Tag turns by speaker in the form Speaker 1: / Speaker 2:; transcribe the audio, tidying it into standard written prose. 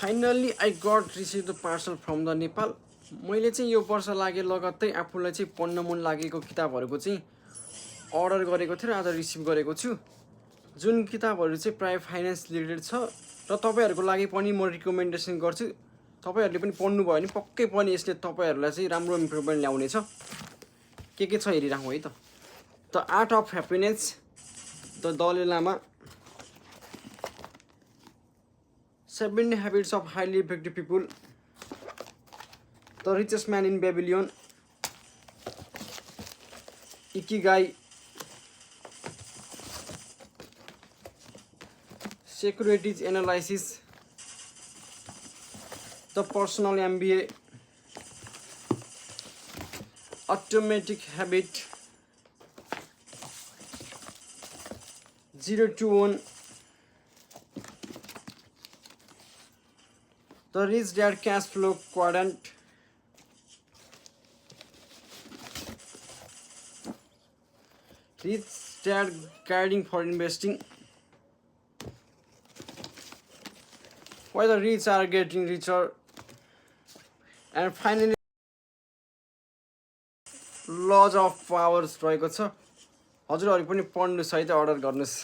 Speaker 1: Finally I got receive the parcel from the Nepal. मैले चाहिँ यो वर्ष लागे लगत्तै आफूलाई चाहिँ पढ्न मन लागेको किताबहरूको चाहिँ अर्डर गरेको थिएँ र आज रिसिभ गरेको छु। जुन किताबहरू चाहिँ प्रायः फाइनेन्स रिलेटेड छ र तपाईँहरूको लागि पनि म रिकमेन्डेसन गर्छु। तपाईँहरूले पनि पढ्नुभयो भने पक्कै पनि यसले तपाईँहरूलाई चाहिँ राम्रो इम्प्रुभमेन्ट ल्याउनेछ। के छ हेरिराखौँ है त। The art of happiness, the Dalai Lama, 7 Habits of Highly Effective People, The Richest Man in Babylon, Ikigai, Securities Analysis, The Personal MBA, Automatic Habit, 0 to 1, The Rich Dad Cash Flow Quadrant, Rich Dad Guiding for Investing, Why the Rich Are Getting Richer, and finally Laws of Powers रहेको छ। हजुरहरू पनि पढ्नुहोस् है त, order गर्नुहोस्।